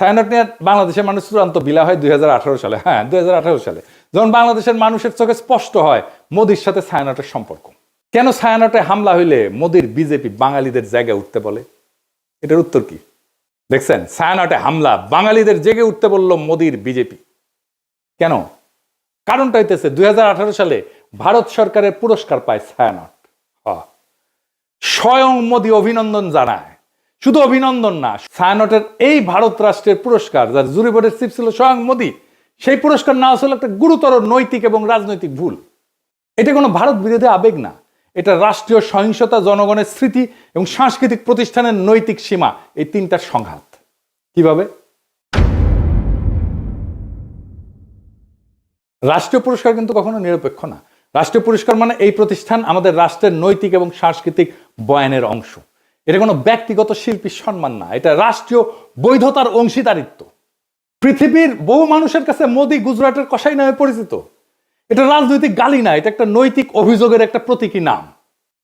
ছায়ানট নিয়ে বাংলাদেশের মানুষ চূড়ান্ত বিলা হয় 2018 সালে। হ্যাঁ, 2018 সালে যখন বাংলাদেশের মানুষের চোখে স্পষ্ট হয় মোদির সাথে ছায়ানটের সম্পর্ক। কেন ছায়ানটে হামলা হইলে মোদির বিজেপি বাঙালিদের জায়গায় উঠতে বলে? এটার উত্তর কি দেখছেন? ছায়ানটে হামলা, বাঙালিদের জেগে উঠতে বলল মোদির বিজেপি। কেন? কারণটা হইতেছে 2018 সালে ভারত সরকারের পুরস্কার পায় ছায়ানট। স্বয়ং মোদি অভিনন্দন জানায়। শুধু অভিনন্দন না, ছায়ানটের এই ভারত রাষ্ট্রের পুরস্কার, যার জুরি বোর্ডের চিফ ছিল স্বয়ং মোদি, সেই পুরস্কার না আসলে একটা গুরুতর নৈতিক এবং রাজনৈতিক ভুল। এটা কোনো ভারত বিরোধী আবেগ না, এটা রাষ্ট্রীয় সহিংসতা, জনগণের স্মৃতি এবং সাংস্কৃতিক প্রতিষ্ঠানের নৈতিক সীমা, এই তিনটার সংঘাত। কিভাবে? রাষ্ট্রীয় পুরস্কার কিন্তু কখনো নিরপেক্ষ না। রাষ্ট্রীয় পুরস্কার মানে এই প্রতিষ্ঠান আমাদের রাষ্ট্রের নৈতিক এবং সাংস্কৃতিক বয়ানের অংশ। এটা কোনো ব্যক্তিগত শিল্পীর সম্মান না, এটা রাষ্ট্রীয় বৈধতার অংশীদারিত্ব। পৃথিবীর বহু মানুষের কাছে মোদি গুজরাটের কসাই নামে পরিচিত। এটা রাজনৈতিক গালি না, এটা একটা নৈতিক অভিযোগের একটা প্রতীকী নাম।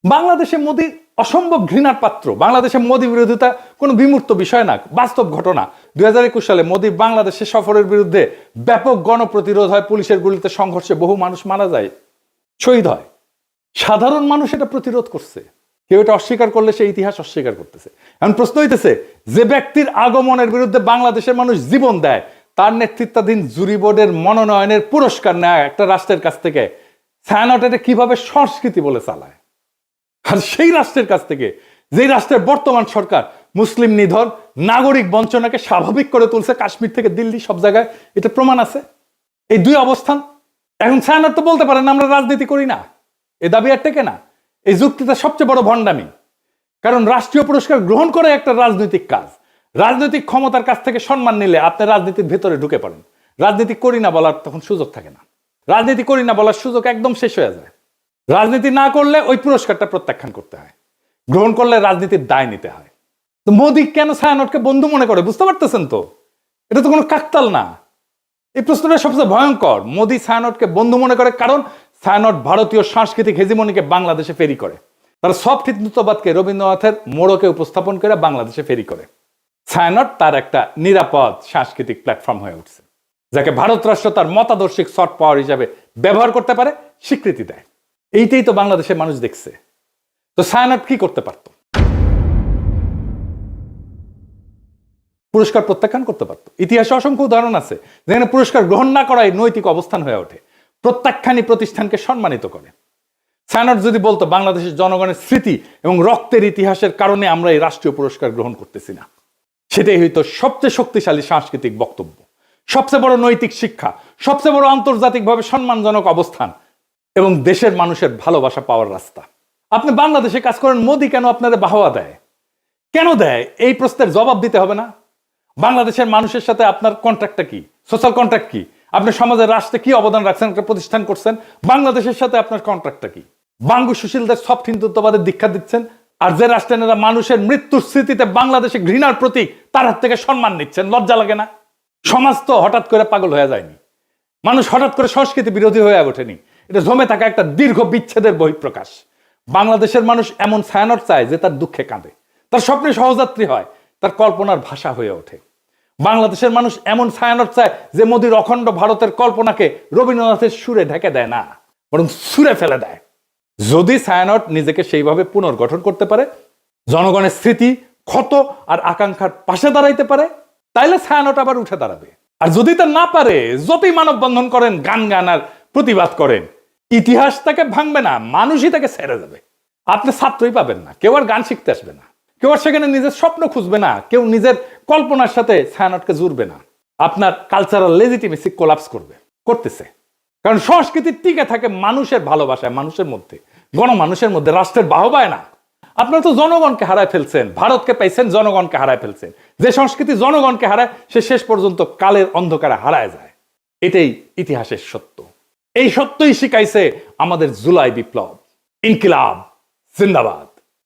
বাংলাদেশে মোদি অসম্ভব ঘৃণার পাত্র। বাংলাদেশে মোদি বিরোধিতা কোনো বিমূর্ত বিষয় না, বাস্তব ঘটনা। 2021 সালে মোদি বাংলাদেশে সফরের বিরুদ্ধে ব্যাপক গণপ্রতিরোধ হয়, পুলিশের গুলিতে সংঘর্ষে বহু মানুষ মারা যায়, শহীদ হয়। সাধারণ মানুষ এটা প্রতিরোধ করছে। কেউ এটা অস্বীকার করলে সে ইতিহাস অস্বীকার করতেছে। এখন প্রশ্ন হইতেছে, যে ব্যক্তির আগমনের বিরুদ্ধে বাংলাদেশের মানুষ জীবন দেয়, তার নেতৃত্বাধীন জুরি বোর্ডের মনোনয়নের পুরস্কার নেয় একটা রাষ্ট্রের কাছ থেকে, ছায়ানট এটা কিভাবে সংস্কৃতি বলে চালায়? আর সেই রাষ্ট্রের কাছ থেকে, যেই রাষ্ট্রের বর্তমান সরকার মুসলিম নিধন, নাগরিক বঞ্চনাকে স্বাভাবিক করে তুলছে, কাশ্মীর থেকে দিল্লি সব জায়গায় এটা প্রমাণ আছে। এই দুই অবস্থান। এখন ছায়ানট তো বলতে পারেন আমরা রাজনীতি করি না, এ দাবি আর টেকে না। এই যুক্তিটা সবচেয়ে বড় ভণ্ডামি। কারণ রাষ্ট্রীয় পুরস্কার গ্রহণ করে একটা রাজনৈতিক কাজ। রাজনৈতিক ক্ষমতার কাছ থেকে সম্মান নিলে আপনি রাজনীতির ভেতরে ঢুকে পড়েন। রাজনীতি করি না বলার তখন সুযোগ থাকে না। রাজনীতি করি না বলার সুযোগ একদম শেষ হয়ে যায়। রাজনীতি না করলে ওই পুরস্কারটা প্রত্যাখ্যান করতে হয়, গ্রহণ করলে রাজনীতির দায় নিতে হয়। তো মোদি কেন ছায়ানটকে বন্ধু মনে করে বুঝতে পারতেছেন তো? এটা তো কোনো কাকতাল না। এই প্রশ্নটা সবচেয়ে ভয়ঙ্কর। মোদি ছায়ানটকে বন্ধু মনে করে কারণ ছায়ানট ভারতীয় সাংস্কৃতিক হেজিমনিকে বাংলাদেশে ফেরি করে। তারা সফট হিন্দুত্ববাদকে রবীন্দ্রনাথের মোড়কে উপস্থাপন করে বাংলাদেশে ফেরি করে। ছায়ানট তার একটা নিরাপদ সাংস্কৃতিক প্ল্যাটফর্ম হয়ে উঠছে, যাকে ভারত রাষ্ট্র তার মতাদর্শিক সফট পাওয়ার হিসাবে ব্যবহার করতে পারে, স্বীকৃতি দেয়। এইটাই তো বাংলাদেশের মানুষ দেখছে। তো ছায়ানট কি করতে পারত? পুরস্কার প্রত্যাখ্যান করতে পারত। ইতিহাসে অসংখ্য উদাহরণ আছে যেখানে পুরস্কার গ্রহণ না করাই নৈতিক অবস্থান হয়ে ওঠে, প্রত্যাখ্যানই প্রতিষ্ঠানকে সম্মানিত করে। ছায়ানট যদি বলতো বাংলাদেশের জনগণের স্মৃতি এবং রক্তের ইতিহাসের কারণে আমরা এই রাষ্ট্রীয় পুরস্কার গ্রহণ করতেছি না, সেটাই হয়তো সবচেয়ে শক্তিশালী সাংস্কৃতিক বক্তব্য, সবচেয়ে বড় নৈতিক শিক্ষা, সবচেয়ে বড় আন্তর্জাতিকভাবে সম্মানজনক অবস্থান এবং দেশের মানুষের ভালোবাসা পাওয়ার রাস্তা। আপনি বাংলাদেশে কাজ করেন, মোদি কেন আপনাদের বাহবা দেয়? কেন দেয়? এই প্রশ্নের জবাব দিতে হবে না? বাংলাদেশের মানুষের সাথে আপনার কন্ট্রাক্টটা কি? সোশ্যাল কন্ট্রাক্ট কি? আপনি সমাজের রাষ্ট্রে কি অবদান রাখছেন, একটা প্রতিষ্ঠান করছেন? বাংলাদেশের সাথে আপনার কন্ট্রাক্টটা কি? বাঙ্গু সুশীলদের সফট হিন্দুত্ববাদের দীক্ষা দিচ্ছেন, আর যে রাষ্ট্রেরা মানুষের মৃত্যুর স্মৃতিতে বাংলাদেশে ঘৃণার প্রতীক, তার হাত থেকে সম্মান নিচ্ছেন। লজ্জা লাগে না? সমাজ তো হঠাৎ করে পাগল হয়ে যায়নি, মানুষ হঠাৎ করে সংস্কৃতি বিরোধী হয়ে ওঠেনি। এটা জমে থাকা একটা দীর্ঘ বিচ্ছেদের বহিঃপ্রকাশ। বাংলাদেশের মানুষ এমন ছায়ানট চায় যে তার দুঃখে কাঁদে, তার স্বপ্নে সহযাত্রী হয়, তার কল্পনার ভাষা হয়ে ওঠে। বাংলাদেশের মানুষ এমন ছায়ানট চায় যে মোদির অখণ্ড ভারতের কল্পনাকে রবীন্দ্রনাথের সুরে ঢেকে দেয় না, বরং সুরে ফেলে দেয়। যদি ছায়ানট নিজেকে সেইভাবে পুনর্গঠন করতে পারে, জনগণের স্মৃতি, ক্ষত আর আকাঙ্ক্ষার পাশে দাঁড়াইতে পারে, তাইলে ছায়ানট আবার উঠে দাঁড়াবে। আর যদি তা না পারে, যতই মানববন্ধন করেন, গান আর প্রতিবাদ করেন, ইতিহাস তাকে ভাঙবে না, মানুষই তাকে ছেড়ে যাবে। আপনি ছাত্রই পাবেন না, কেউ আর গান শিখতে আসবে না, কেউ আর সেখানে নিজের স্বপ্ন খুঁজবে না, কেউ নিজের কল্পনার সাথে ছায়ানটকে জুড়বে না। আপনার কালচারাল লেজিটিমেসি কোলাপস করতেছে। কারণ সংস্কৃতি টিকে থাকে মানুষের ভালোবাসায়, মানুষের মধ্যে, গণমানুষের মধ্যে, রাষ্ট্রের বাহবায় না। আপনারা তো জনগণকে হারায় ফেলছেন, ভারতকে পাইছেন, জনগণকে হারায় ফেলছেন। যে সংস্কৃতি জনগণকে হারায়, সে শেষ পর্যন্ত কালের অন্ধকারে হারায় যায়। এটাই ইতিহাসের সত্য। এই সত্যই শিখাইছে আমাদের জুলাই বিপ্লব। ইনকিলাব জিন্দাবাদ।